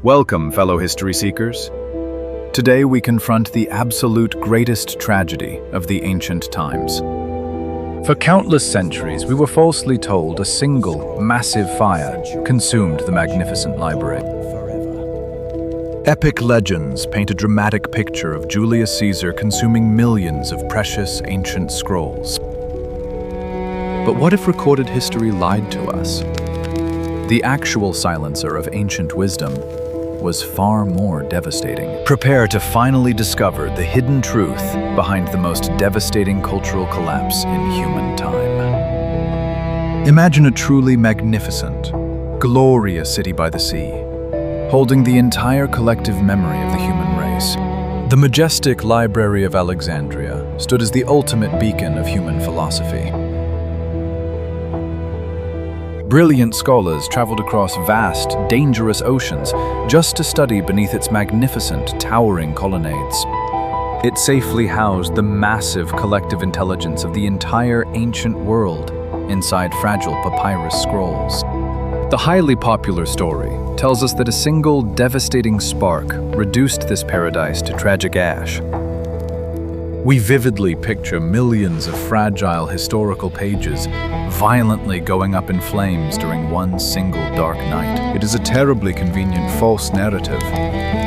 Welcome, fellow history seekers. Today we confront the absolute greatest tragedy of the ancient times. For countless centuries, we were falsely told a single, massive fire consumed the magnificent library. Epic legends paint a dramatic picture of Julius Caesar consuming millions of precious ancient scrolls. But what if recorded history lied to us? The actual silencer of ancient wisdom was far more devastating. Prepare to finally discover the hidden truth behind the most devastating cultural collapse in human time. Imagine a truly magnificent, glorious city by the sea, holding the entire collective memory of the human race. The majestic Library of Alexandria stood as the ultimate beacon of human philosophy. Brilliant scholars traveled across vast, dangerous oceans just to study beneath its magnificent, towering colonnades. It safely housed the massive collective intelligence of the entire ancient world inside fragile papyrus scrolls. The highly popular story tells us that a single devastating spark reduced this paradise to tragic ash. We vividly picture millions of fragile historical pages violently going up in flames during one single dark night. It is a terribly convenient false narrative,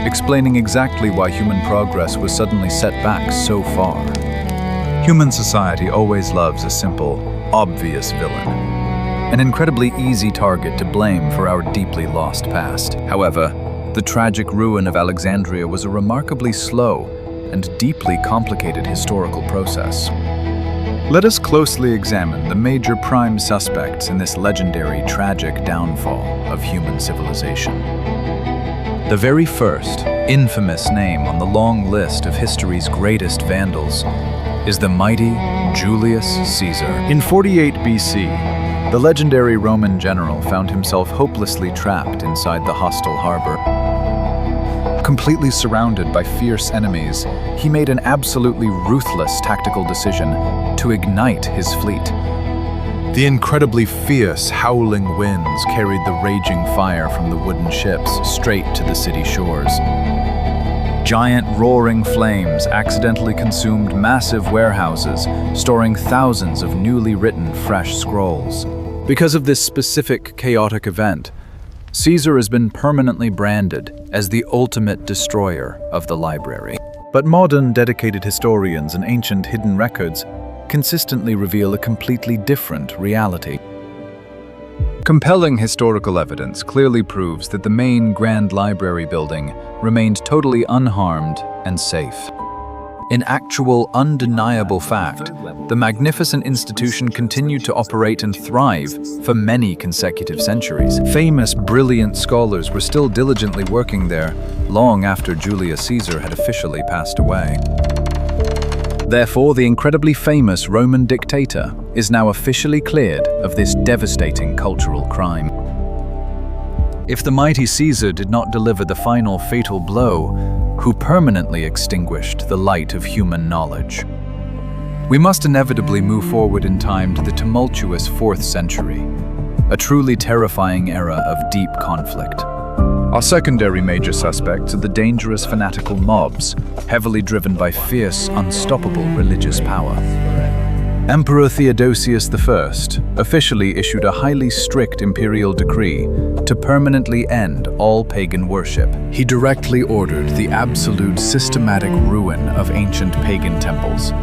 explaining exactly why human progress was suddenly set back so far. Human society always loves a simple, obvious villain, an incredibly easy target to blame for our deeply lost past. However, the tragic ruin of Alexandria was a remarkably slow and deeply complicated historical process. Let us closely examine the major prime suspects in this legendary, tragic downfall of human civilization. The very first, infamous name on the long list of history's greatest vandals is the mighty Julius Caesar. In 48 BC, the legendary Roman general found himself hopelessly trapped inside the hostile harbor. Completely surrounded by fierce enemies, he made an absolutely ruthless tactical decision to ignite his fleet. The incredibly fierce, howling winds carried the raging fire from the wooden ships straight to the city shores. Giant roaring flames accidentally consumed massive warehouses, storing thousands of newly written fresh scrolls. Because of this specific chaotic event, Caesar has been permanently branded as the ultimate destroyer of the library. But modern dedicated historians and ancient hidden records consistently reveal a completely different reality. Compelling historical evidence clearly proves that the main Grand Library building remained totally unharmed and safe. In actual, undeniable fact, the magnificent institution continued to operate and thrive for many consecutive centuries. Famous, brilliant scholars were still diligently working there long after Julius Caesar had officially passed away. Therefore, the incredibly famous Roman dictator is now officially cleared of this devastating cultural crime. If the mighty Caesar did not deliver the final fatal blow, who permanently extinguished the light of human knowledge? We must inevitably move forward in time to the tumultuous 4th century, a truly terrifying era of deep conflict. Our secondary major suspects are the dangerous fanatical mobs, heavily driven by fierce, unstoppable religious power. Emperor Theodosius I officially issued a highly strict imperial decree to permanently end all pagan worship. He directly ordered the absolute systematic ruin of ancient pagan temples,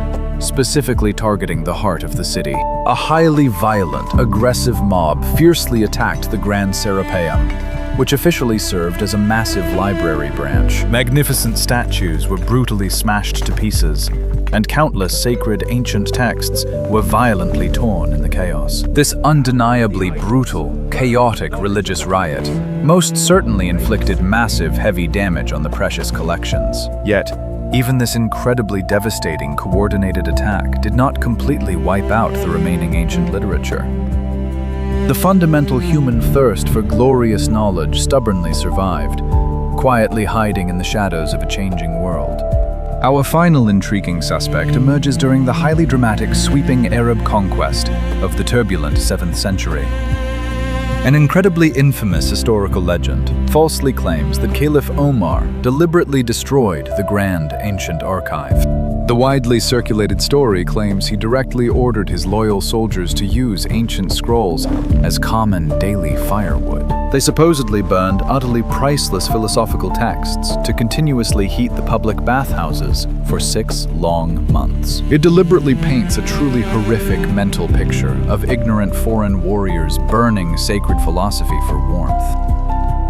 specifically targeting the heart of the city. A highly violent, aggressive mob fiercely attacked the Grand Serapeum, which officially served as a massive library branch. Magnificent statues were brutally smashed to pieces, and countless sacred ancient texts were violently torn in the chaos. This undeniably brutal, chaotic religious riot most certainly inflicted massive, heavy damage on the precious collections. Yet, even this incredibly devastating, coordinated attack did not completely wipe out the remaining ancient literature. The fundamental human thirst for glorious knowledge stubbornly survived, quietly hiding in the shadows of a changing world. Our final intriguing suspect emerges during the highly dramatic, sweeping Arab conquest of the turbulent 7th century. An incredibly infamous historical legend falsely claims that Caliph Omar deliberately destroyed the grand ancient archive. The widely circulated story claims he directly ordered his loyal soldiers to use ancient scrolls as common daily firewood. They supposedly burned utterly priceless philosophical texts to continuously heat the public bathhouses for 6 long months. It deliberately paints a truly horrific mental picture of ignorant foreign warriors burning sacred philosophy for warmth.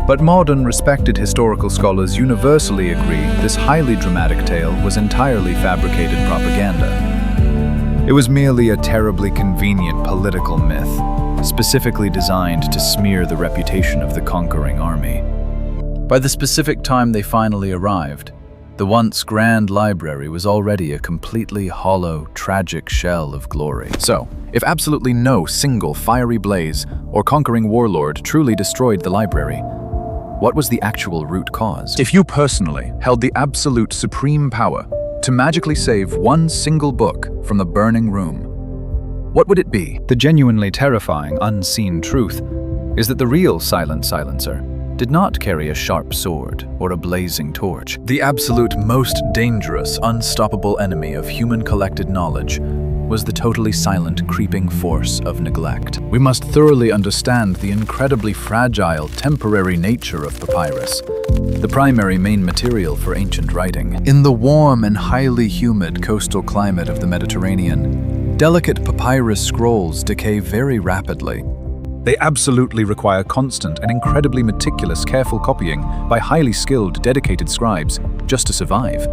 But modern, respected historical scholars universally agree this highly dramatic tale was entirely fabricated propaganda. It was merely a terribly convenient political myth, specifically designed to smear the reputation of the conquering army. By the specific time they finally arrived, the once grand library was already a completely hollow, tragic shell of glory. So, if absolutely no single fiery blaze or conquering warlord truly destroyed the library, what was the actual root cause? If you personally held the absolute supreme power to magically save one single book from the burning room, what would it be? The genuinely terrifying, unseen truth is that the real silent silencer did not carry a sharp sword or a blazing torch. The absolute most dangerous, unstoppable enemy of human collected knowledge was the totally silent, creeping force of neglect. We must thoroughly understand the incredibly fragile, temporary nature of papyrus, the primary main material for ancient writing. In the warm and highly humid coastal climate of the Mediterranean, delicate papyrus scrolls decay very rapidly. They absolutely require constant and incredibly meticulous, careful copying by highly skilled, dedicated scribes just to survive.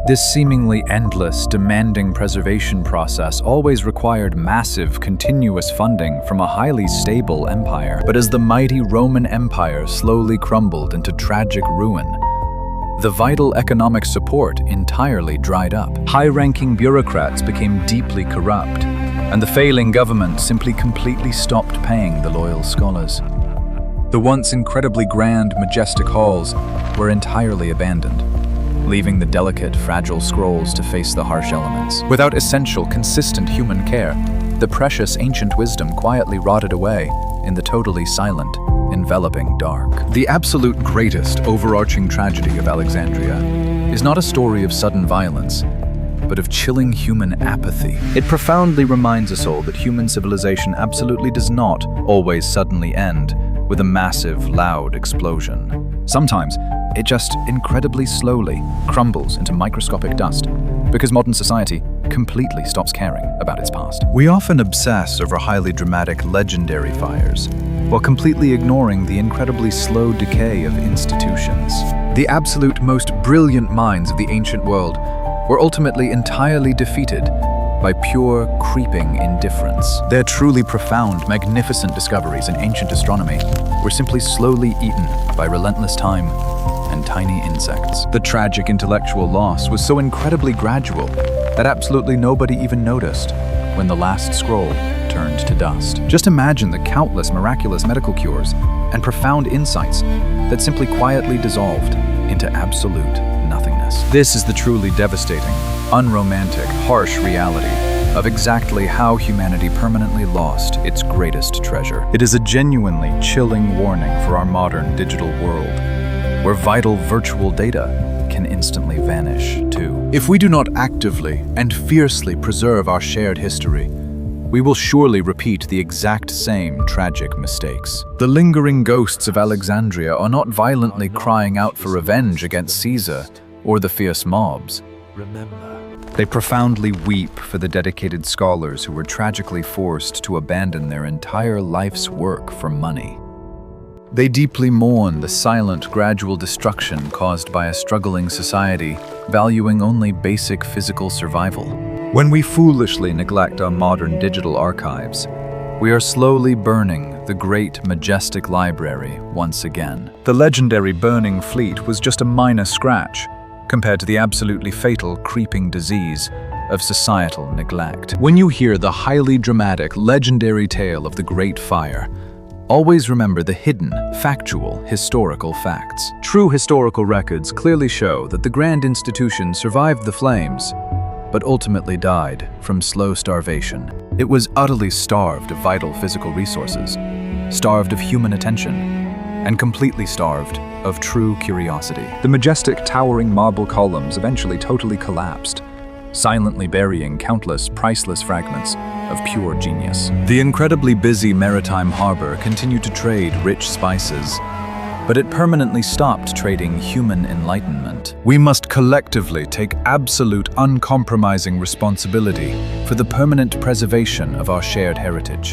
This seemingly endless, demanding preservation process always required massive, continuous funding from a highly stable empire. But as the mighty Roman Empire slowly crumbled into tragic ruin, the vital economic support entirely dried up. High-ranking bureaucrats became deeply corrupt, and the failing government simply completely stopped paying the loyal scholars. The once incredibly grand, majestic halls were entirely abandoned, leaving the delicate, fragile scrolls to face the harsh elements. Without essential, consistent human care, the precious ancient wisdom quietly rotted away in the totally silent, enveloping dark. The absolute greatest overarching tragedy of Alexandria is not a story of sudden violence, but of chilling human apathy. It profoundly reminds us all that human civilization absolutely does not always suddenly end with a massive, loud explosion. Sometimes, it just incredibly slowly crumbles into microscopic dust because modern society completely stops caring about its past. We often obsess over highly dramatic, legendary fires while completely ignoring the incredibly slow decay of institutions. The absolute most brilliant minds of the ancient world were ultimately entirely defeated by pure, creeping indifference. Their truly profound, magnificent discoveries in ancient astronomy were simply slowly eaten by relentless time and tiny insects. The tragic intellectual loss was so incredibly gradual that absolutely nobody even noticed when the last scroll turned to dust. Just imagine the countless miraculous medical cures and profound insights that simply quietly dissolved into absolute nothingness. This is the truly devastating, unromantic, harsh reality of exactly how humanity permanently lost its greatest treasure. It is a genuinely chilling warning for our modern digital world, where vital virtual data can instantly vanish too. If we do not actively and fiercely preserve our shared history, we will surely repeat the exact same tragic mistakes. The lingering ghosts of Alexandria are not violently crying out for revenge against Caesar or the fierce mobs. They profoundly weep for the dedicated scholars who were tragically forced to abandon their entire life's work for money. They deeply mourn the silent, gradual destruction caused by a struggling society, valuing only basic physical survival. When we foolishly neglect our modern digital archives, we are slowly burning the great, majestic library once again. The legendary burning fleet was just a minor scratch compared to the absolutely fatal, creeping disease of societal neglect. When you hear the highly dramatic, legendary tale of the Great Fire, always remember the hidden, factual, historical facts. True historical records clearly show that the grand institution survived the flames, but ultimately died from slow starvation. It was utterly starved of vital physical resources, starved of human attention, and completely starved of true curiosity. The majestic, towering marble columns eventually totally collapsed, silently burying countless priceless fragments of pure genius. The incredibly busy maritime harbor continued to trade rich spices, but it permanently stopped trading human enlightenment. We must collectively take absolute, uncompromising responsibility for the permanent preservation of our shared heritage.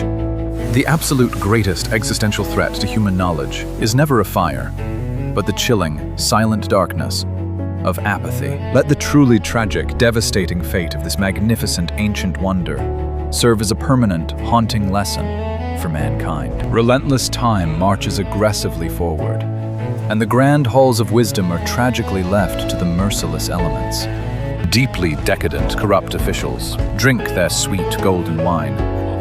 The absolute greatest existential threat to human knowledge is never a fire, but the chilling, silent darkness of apathy. Let the truly tragic, devastating fate of this magnificent ancient wonder serve as a permanent, haunting lesson for mankind. Relentless time marches aggressively forward, and the grand halls of wisdom are tragically left to the merciless elements. Deeply decadent, corrupt officials drink their sweet golden wine,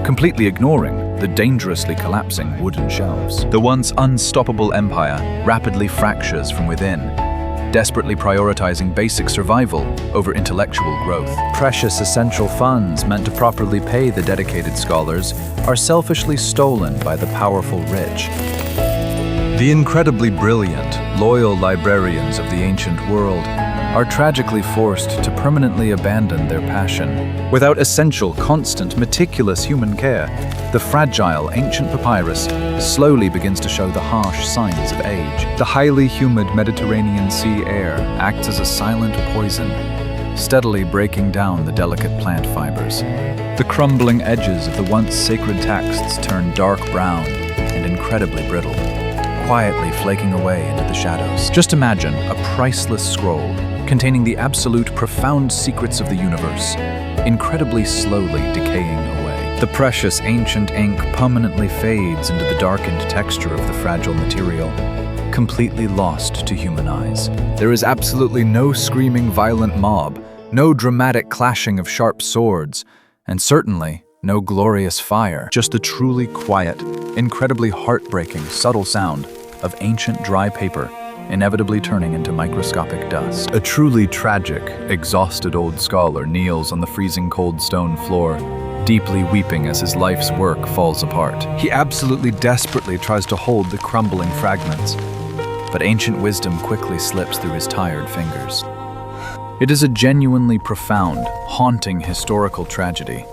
completely ignoring the dangerously collapsing wooden shelves. The once unstoppable empire rapidly fractures from within, desperately prioritizing basic survival over intellectual growth. Precious essential funds meant to properly pay the dedicated scholars are selfishly stolen by the powerful rich. The incredibly brilliant, loyal librarians of the ancient world are tragically forced to permanently abandon their passion. Without essential, constant, meticulous human care, the fragile ancient papyrus slowly begins to show the harsh signs of age. The highly humid Mediterranean sea air acts as a silent poison, steadily breaking down the delicate plant fibers. The crumbling edges of the once sacred texts turn dark brown and incredibly brittle, quietly flaking away into the shadows. Just imagine a priceless scroll containing the absolute profound secrets of the universe, incredibly slowly decaying away. The precious ancient ink permanently fades into the darkened texture of the fragile material, completely lost to human eyes. There is absolutely no screaming violent mob, no dramatic clashing of sharp swords, and certainly no glorious fire. Just the truly quiet, incredibly heartbreaking, subtle sound of ancient dry paper inevitably turning into microscopic dust. A truly tragic, exhausted old scholar kneels on the freezing cold stone floor, deeply weeping as his life's work falls apart. He absolutely desperately tries to hold the crumbling fragments, but ancient wisdom quickly slips through his tired fingers. It is a genuinely profound, haunting historical tragedy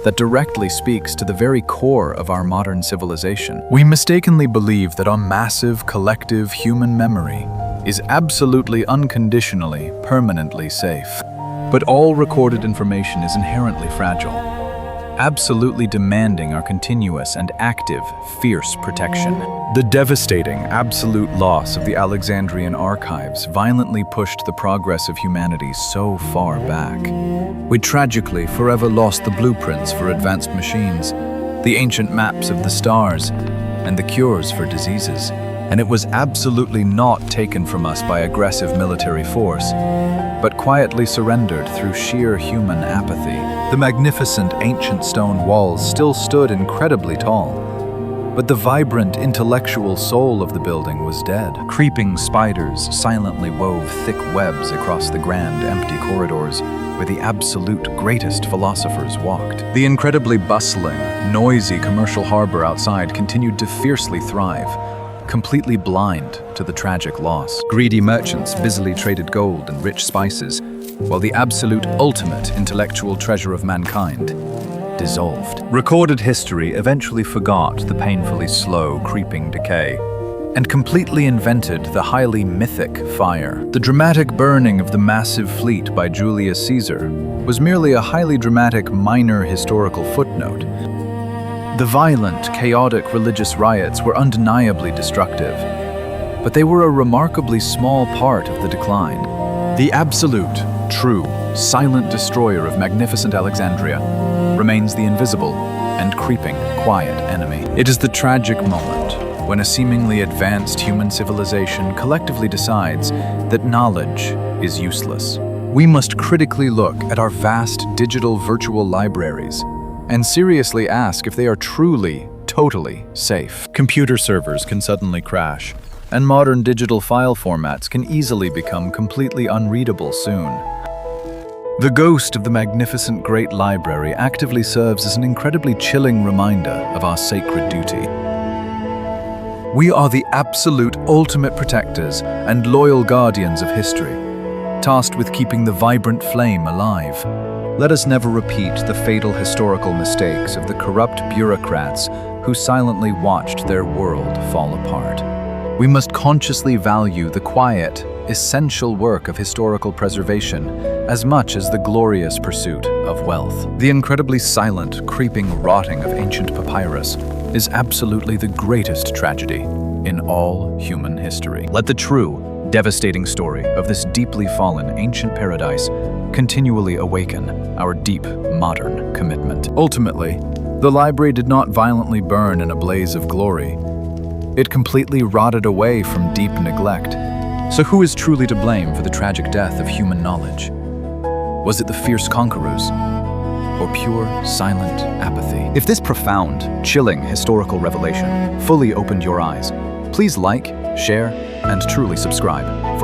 that directly speaks to the very core of our modern civilization. We mistakenly believe that our massive, collective human memory is absolutely, unconditionally, permanently safe. But all recorded information is inherently fragile, absolutely demanding our continuous and active, fierce protection. The devastating, absolute loss of the Alexandrian archives violently pushed the progress of humanity so far back. We tragically forever lost the blueprints for advanced machines, the ancient maps of the stars, and the cures for diseases. And it was absolutely not taken from us by aggressive military force, but quietly surrendered through sheer human apathy. The magnificent ancient stone walls still stood incredibly tall, but the vibrant intellectual soul of the building was dead. Creeping spiders silently wove thick webs across the grand, empty corridors where the absolute greatest philosophers walked. The incredibly bustling, noisy commercial harbor outside continued to fiercely thrive, completely blind to the tragic loss. Greedy merchants busily traded gold and rich spices, while the absolute ultimate intellectual treasure of mankind dissolved. Recorded history eventually forgot the painfully slow, creeping decay, and completely invented the highly mythic fire. The dramatic burning of the massive fleet by Julius Caesar was merely a highly dramatic minor historical footnote. The violent, chaotic religious riots were undeniably destructive, but they were a remarkably small part of the decline. The absolute, true, silent destroyer of magnificent Alexandria remains the invisible and creeping, quiet enemy. It is the tragic moment when a seemingly advanced human civilization collectively decides that knowledge is useless. We must critically look at our vast digital virtual libraries and seriously ask if they are truly, totally safe. Computer servers can suddenly crash, and modern digital file formats can easily become completely unreadable soon. The ghost of the magnificent Great Library actively serves as an incredibly chilling reminder of our sacred duty. We are the absolute ultimate protectors and loyal guardians of history, tasked with keeping the vibrant flame alive. Let us never repeat the fatal historical mistakes of the corrupt bureaucrats who silently watched their world fall apart. We must consciously value the quiet, essential work of historical preservation as much as the glorious pursuit of wealth. The incredibly silent, creeping rotting of ancient papyrus is absolutely the greatest tragedy in all human history. Let the true, devastating story of this deeply fallen ancient paradise continually awaken our deep, modern commitment. Ultimately, the library did not violently burn in a blaze of glory. It completely rotted away from deep neglect. So who is truly to blame for the tragic death of human knowledge? Was it the fierce conquerors, or pure, silent apathy? If this profound, chilling historical revelation fully opened your eyes, please like, share, and truly subscribe.